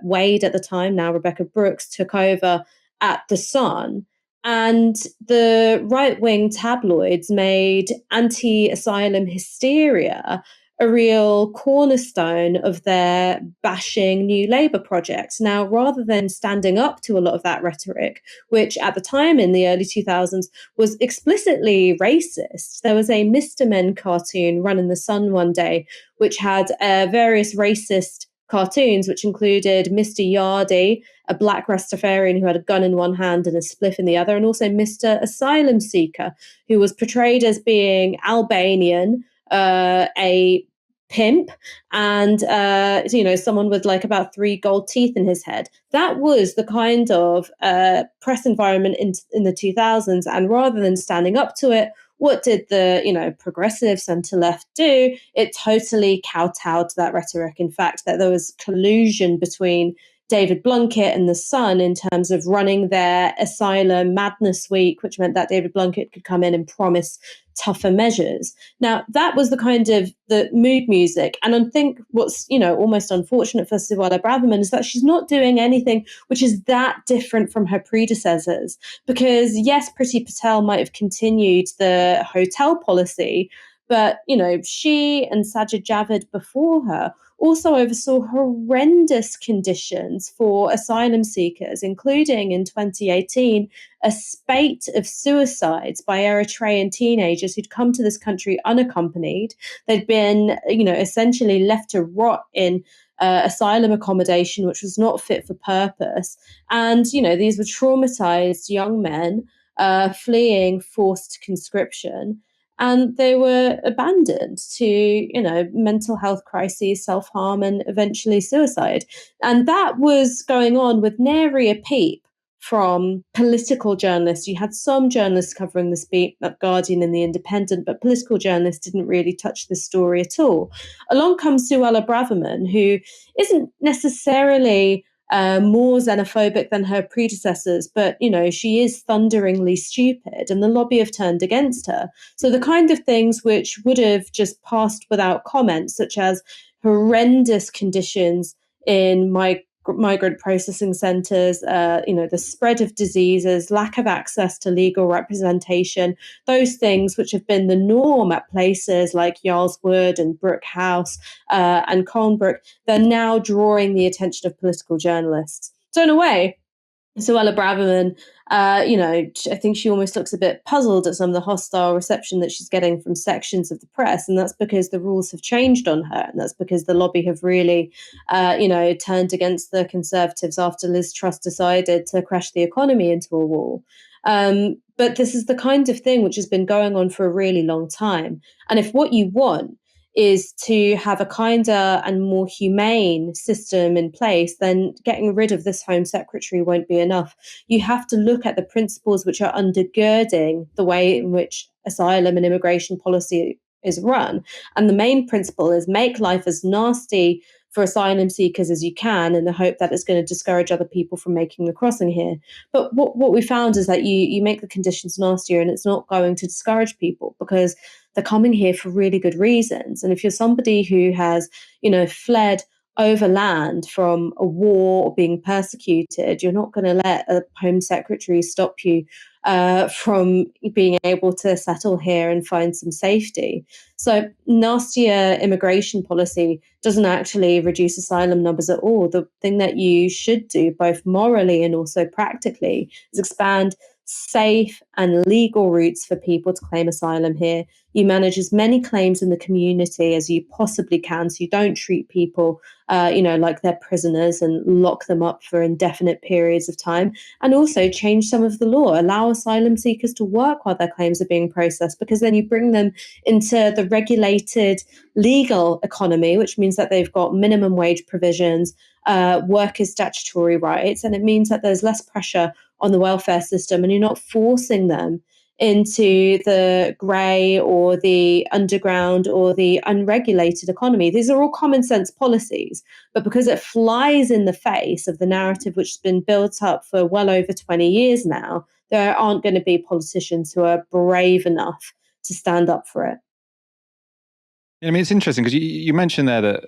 [SPEAKER 12] Wade at the time, now Rebecca Brooks, took over at The Sun. And the right-wing tabloids made anti-asylum hysteria a real cornerstone of their bashing New Labour project. Now, rather than standing up to a lot of that rhetoric, which at the time in the early 2000s was explicitly racist, there was a Mr. Men cartoon run in The Sun one day, which had various racist cartoons, which included Mr. Yardy, a black Rastafarian who had a gun in one hand and a spliff in the other, and also Mr. Asylum Seeker, who was portrayed as being Albanian, a pimp, and someone with like about 3 gold teeth in his head. That was the kind of press environment in the 2000s, and rather than standing up to it what did the, progressive centre left do? It totally kowtowed to that rhetoric. In fact, that there was collusion between David Blunkett and The Sun in terms of running their asylum madness week, which meant that David Blunkett could come in and promise tougher measures. Now, that was the kind of the mood music. And I think what's, almost unfortunate for Suella Braverman is that she's not doing anything which is that different from her predecessors. Because yes, Priti Patel might have continued the hotel policy, but, she and Sajid Javid before her also oversaw horrendous conditions for asylum seekers, including in 2018, a spate of suicides by Eritrean teenagers who'd come to this country unaccompanied. They'd been, essentially left to rot in asylum accommodation, which was not fit for purpose. And, these were traumatized young men fleeing forced conscription. And they were abandoned to, mental health crises, self-harm, and eventually suicide. And that was going on with nary a peep from political journalists. You had some journalists covering this beat at Guardian and The Independent, but political journalists didn't really touch this story at all. Along comes Suella Braverman, who isn't necessarily more xenophobic than her predecessors, but she is thunderingly stupid, and the lobby have turned against her. So the kind of things which would have just passed without comment, such as horrendous conditions in migrant processing centres, the spread of diseases, lack of access to legal representation, those things which have been the norm at places like Yarlswood and Brook House and Colnbrook, they're now drawing the attention of political journalists. So in a way, Suella Braverman, I think she almost looks a bit puzzled at some of the hostile reception that she's getting from sections of the press. And that's because the rules have changed on her. And that's because the lobby have really, turned against the Conservatives after Liz Truss decided to crash the economy into a wall. But this is the kind of thing which has been going on for a really long time. And if what you want is to have a kinder and more humane system in place, then getting rid of this Home Secretary won't be enough. You have to look at the principles which are undergirding the way in which asylum and immigration policy is run. And the main principle is make life as nasty for asylum seekers as you can, in the hope that it's going to discourage other people from making the crossing here. But what we found is that you make the conditions nastier and it's not going to discourage people because they're coming here for really good reasons. And if you're somebody who has, fled overland from a war or being persecuted, you're not going to let a Home Secretary stop you from being able to settle here and find some safety. So nastier immigration policy doesn't actually reduce asylum numbers at all. The thing that you should do, both morally and also practically, is expand safe and legal routes for people to claim asylum here. You manage as many claims in the community as you possibly can, so you don't treat people, like they're prisoners and lock them up for indefinite periods of time. And also change some of the law, allow asylum seekers to work while their claims are being processed, because then you bring them into the regulated legal economy, which means that they've got minimum wage provisions, workers' statutory rights, and it means that there's less pressure on the welfare system and you're not forcing them into the grey or the underground or the unregulated economy. These are all common sense policies, but because it flies in the face of the narrative which has been built up for well over 20 years now, there aren't going to be politicians who are brave enough to stand up for it.
[SPEAKER 1] I mean, it's interesting because you mentioned there that,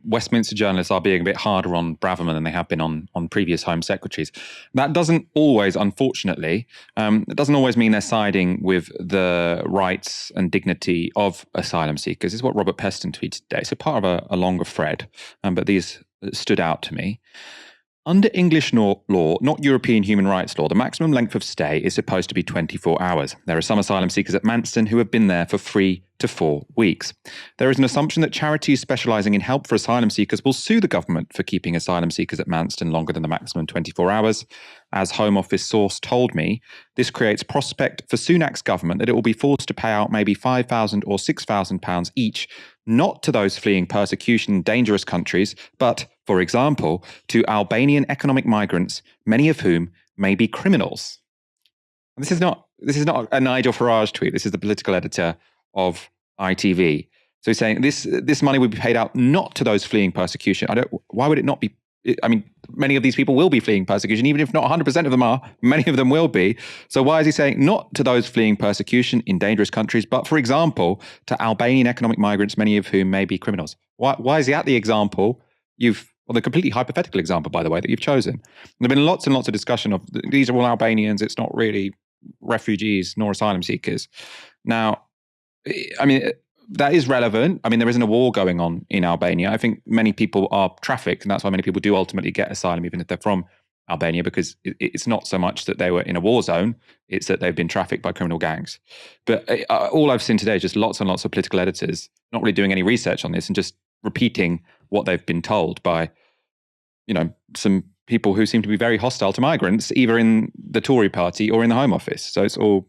[SPEAKER 1] Westminster journalists are being a bit harder on Braverman than they have been on previous Home Secretaries. That doesn't always, unfortunately, it doesn't always mean they're siding with the rights and dignity of asylum seekers. This is what Robert Peston tweeted today. So part of a longer thread, but these stood out to me. Under English law, not European human rights law, the maximum length of stay is supposed to be 24 hours. There are some asylum seekers at Manston who have been there for 3 to 4 weeks. There is an assumption that charities specialising in help for asylum seekers will sue the government for keeping asylum seekers at Manston longer than the maximum 24 hours. As Home Office source told me, this creates prospect for Sunak's government that it will be forced to pay out maybe £5,000 or £6,000 each, not to those fleeing persecution in dangerous countries, but, for example, to Albanian economic migrants, many of whom may be criminals. And this is not a Nigel Farage tweet. This is the political editor of ITV. So he's saying this money would be paid out not to those fleeing persecution. Why would it not be? I mean, many of these people will be fleeing persecution, even if not 100% of them are. Many of them will be. So why is he saying not to those fleeing persecution in dangerous countries, but, for example, to Albanian economic migrants, many of whom may be criminals? Why is he at the example the completely hypothetical example, by the way, that you've chosen? And there have been lots and lots of discussion of these are all Albanians. It's not really refugees nor asylum seekers. Now, I mean, that is relevant. I mean, there isn't a war going on in Albania. I think many people are trafficked, and that's why many people do ultimately get asylum, even if they're from Albania, because it's not so much that they were in a war zone, it's that they've been trafficked by criminal gangs. But all I've seen today is just lots and lots of political editors not really doing any research on this and just repeating what they've been told by, some people who seem to be very hostile to migrants, either in the Tory party or in the Home Office. So it's all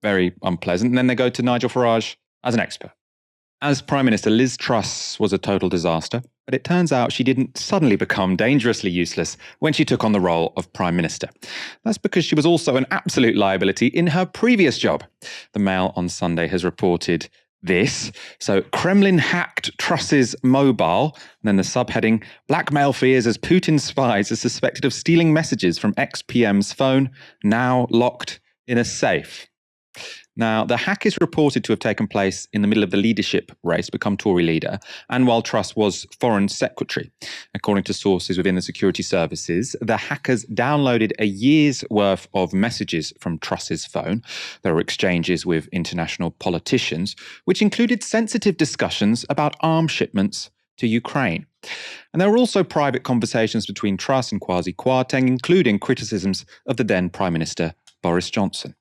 [SPEAKER 1] very unpleasant. And then they go to Nigel Farage as an expert. As Prime Minister, Liz Truss was a total disaster, but it turns out she didn't suddenly become dangerously useless when she took on the role of Prime Minister. That's because she was also an absolute liability in her previous job. The Mail on Sunday has reported this. So Kremlin hacked Truss's mobile, and then the subheading, blackmail fears as Putin's spies are suspected of stealing messages from ex-PM's phone, now locked in a safe. Now, the hack is reported to have taken place in the middle of the leadership race to become Tory leader, and while Truss was Foreign Secretary. According to sources within the security services, the hackers downloaded a year's worth of messages from Truss's phone. There were exchanges with international politicians, which included sensitive discussions about arms shipments to Ukraine. And there were also private conversations between Truss and Kwasi Kwarteng, including criticisms of the then Prime Minister Boris Johnson.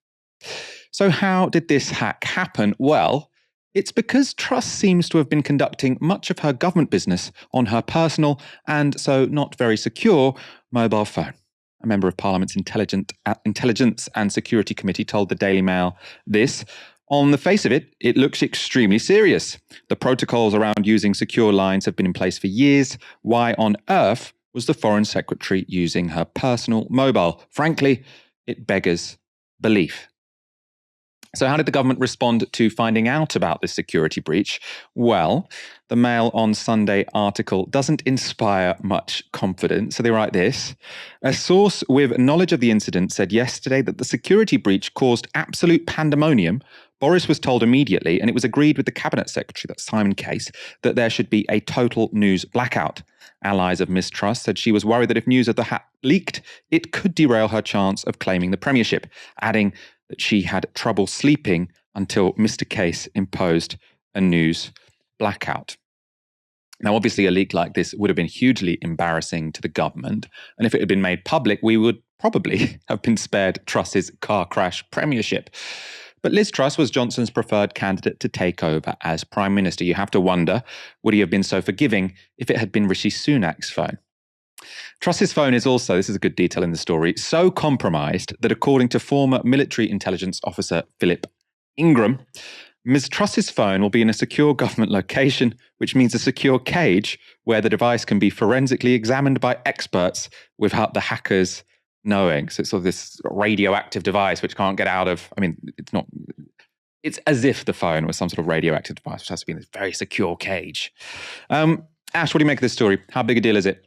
[SPEAKER 1] So how did this hack happen? Well, it's because Truss seems to have been conducting much of her government business on her personal and so not very secure mobile phone. A member of Parliament's Intelligence and Security Committee told the Daily Mail this. On the face of it, it looks extremely serious. The protocols around using secure lines have been in place for years. Why on earth was the Foreign Secretary using her personal mobile? Frankly, it beggars belief. So how did the government respond to finding out about this security breach? Well, the Mail on Sunday article doesn't inspire much confidence. So they write this. A source with knowledge of the incident said yesterday that the security breach caused absolute pandemonium. Boris was told immediately, and it was agreed with the Cabinet Secretary, that's Simon Case, that there should be a total news blackout. Allies of Miss Truss said she was worried that if news of the hack leaked, it could derail her chance of claiming the premiership, adding that she had trouble sleeping until Mr. Case imposed a news blackout. Now, obviously, a leak like this would have been hugely embarrassing to the government, and if it had been made public, we would probably have been spared Truss's car crash premiership. But Liz Truss was Johnson's preferred candidate to take over as Prime Minister. You have to wonder, would he have been so forgiving if it had been Rishi Sunak's phone? Truss's phone is also, this is a good detail in the story, so compromised that according to former military intelligence officer Philip Ingram, Ms. Truss's phone will be in a secure government location, which means a secure cage where the device can be forensically examined by experts without the hackers knowing. So it's sort of this radioactive device which can't get out of, it's as if the phone was some sort of radioactive device, which has to be in this very secure cage. Ash, what do you make of this story? How big a deal is it?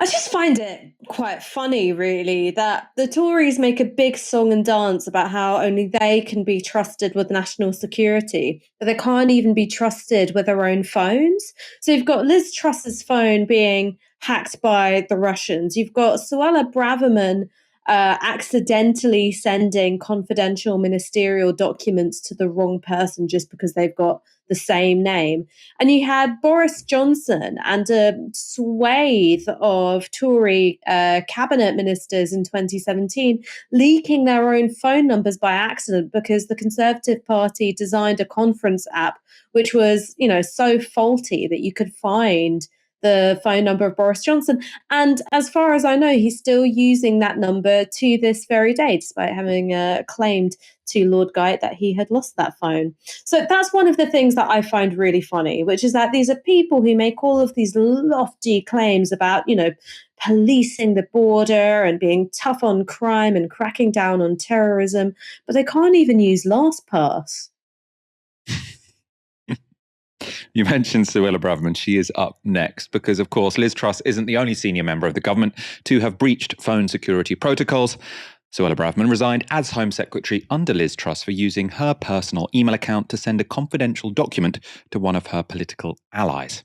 [SPEAKER 12] I just find it quite funny, really, that the Tories make a big song and dance about how only they can be trusted with national security, but they can't even be trusted with their own phones. So you've got Liz Truss's phone being hacked by the Russians. You've got Suella Braverman accidentally sending confidential ministerial documents to the wrong person just because they've got the same name. And you had Boris Johnson and a swathe of Tory cabinet ministers in 2017 leaking their own phone numbers by accident because the Conservative Party designed a conference app which was, so faulty that you could find the phone number of Boris Johnson. And as far as I know, he's still using that number to this very day, despite having claimed to Lord Guy that he had lost that phone. So that's one of the things that I find really funny, which is that these are people who make all of these lofty claims about, policing the border and being tough on crime and cracking down on terrorism, but they can't even use LastPass.
[SPEAKER 1] You mentioned Suella Braverman. She is up next because, of course, Liz Truss isn't the only senior member of the government to have breached phone security protocols. Suella Braverman resigned as Home Secretary under Liz Truss for using her personal email account to send a confidential document to one of her political allies.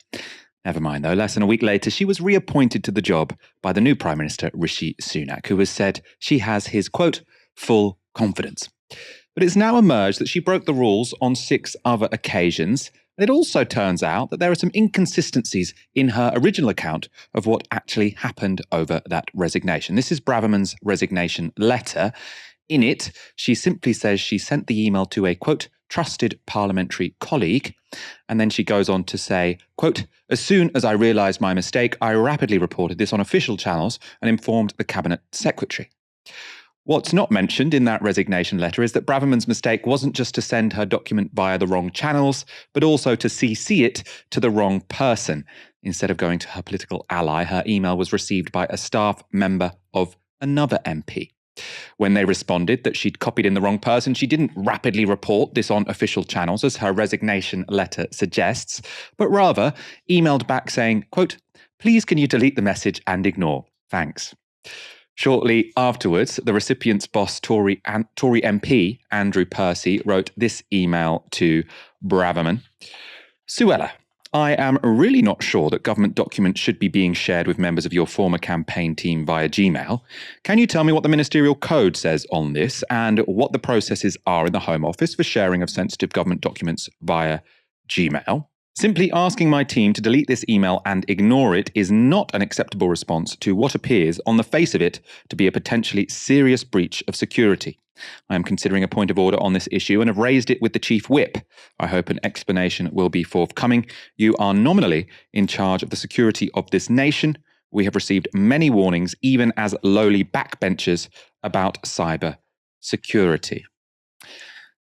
[SPEAKER 1] Never mind, though, less than a week later, she was reappointed to the job by the new Prime Minister, Rishi Sunak, who has said she has his, quote, full confidence. But it's now emerged that she broke the rules on 6 other occasions. It also turns out that there are some inconsistencies in her original account of what actually happened over that resignation. This is Braverman's resignation letter. In it, she simply says she sent the email to a, quote, trusted parliamentary colleague. And then she goes on to say, quote, as soon as I realised my mistake, I rapidly reported this on official channels and informed the cabinet secretary. What's not mentioned in that resignation letter is that Braverman's mistake wasn't just to send her document via the wrong channels, but also to CC it to the wrong person. Instead of going to her political ally, her email was received by a staff member of another MP. When they responded that she'd copied in the wrong person, she didn't rapidly report this on official channels, as her resignation letter suggests, but rather emailed back saying, quote, please can you delete the message and ignore? Thanks. Shortly afterwards, the recipient's boss, Tory MP Andrew Percy, wrote this email to Braverman. Suella, I am really not sure that government documents should be being shared with members of your former campaign team via Gmail. Can you tell me what the ministerial code says on this and what the processes are in the Home Office for sharing of sensitive government documents via Gmail? Simply asking my team to delete this email and ignore it is not an acceptable response to what appears on the face of it to be a potentially serious breach of security. I am considering a point of order on this issue and have raised it with the Chief Whip. I hope an explanation will be forthcoming. You are nominally in charge of the security of this nation. We have received many warnings, even as lowly backbenchers, about cyber security.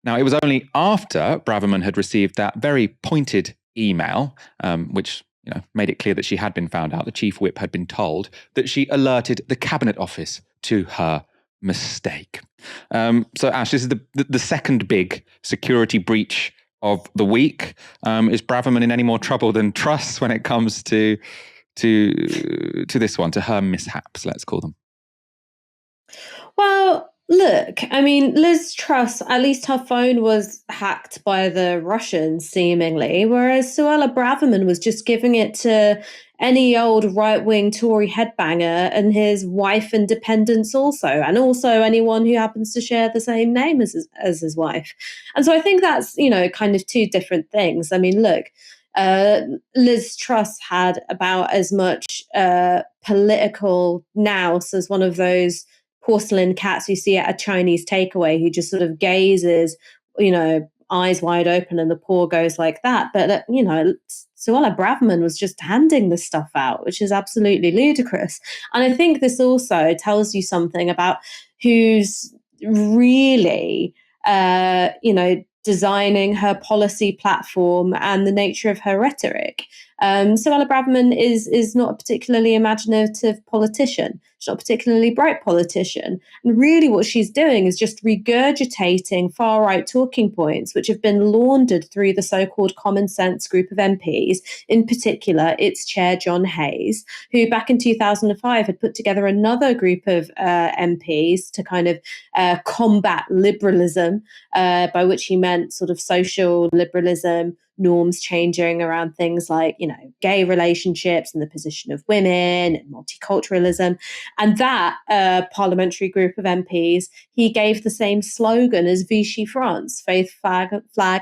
[SPEAKER 1] Now, it was only after Braverman had received that very pointed email, which made it clear that she had been found out, the Chief Whip had been told, that she alerted the Cabinet Office to her mistake. So, Ash, this is the second big security breach of the week. Is Braverman in any more trouble than Truss when it comes to this one, to her mishaps, let's call them?
[SPEAKER 12] Well, look, I mean, Liz Truss, at least her phone was hacked by the Russians, seemingly, whereas Suella Braverman was just giving it to any old right-wing Tory headbanger and his wife and dependents also, and also anyone who happens to share the same name as his wife. And so I think that's, kind of two different things. I mean, look, Liz Truss had about as much political nous as one of those porcelain cats you see at a Chinese takeaway who just sort of gazes, eyes wide open, and the paw goes like that. But, Suella Braverman was just handing this stuff out, which is absolutely ludicrous. And I think this also tells you something about who's really, designing her policy platform and the nature of her rhetoric. Suella Braverman is not a particularly imaginative politician. She's not a particularly bright politician. And really what she's doing is just regurgitating far-right talking points, which have been laundered through the so-called common sense group of MPs, in particular its chair, John Hayes, who back in 2005 had put together another group of MPs to kind of combat liberalism, by which he meant sort of social liberalism, norms changing around things like, gay relationships and the position of women and multiculturalism. And that parliamentary group of MPs, he gave the same slogan as Vichy France, faith, flag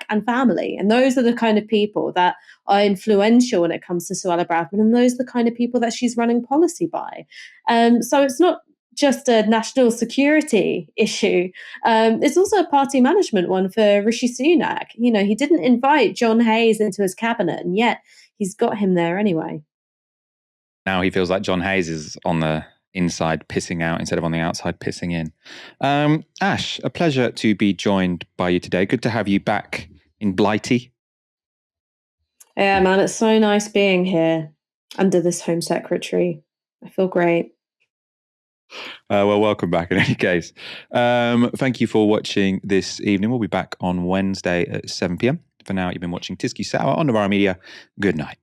[SPEAKER 12] and family. And those are the kind of people that are influential when it comes to Suella Braverman, and those are the kind of people that she's running policy by. So it's not just a national security issue. It's also a party management one for Rishi Sunak. He didn't invite John Hayes into his cabinet, and yet he's got him there anyway.
[SPEAKER 1] Now he feels like John Hayes is on the inside pissing out instead of on the outside pissing in. Ash, a pleasure to be joined by you today. Good to have you back in Blighty.
[SPEAKER 12] Yeah, man, it's so nice being here under this Home Secretary. I feel great.
[SPEAKER 1] Well, welcome back in any case. Thank you for watching this evening. We'll be back on Wednesday at 7 p.m. For now, you've been watching Tisky Sour on Novara Media. Good night.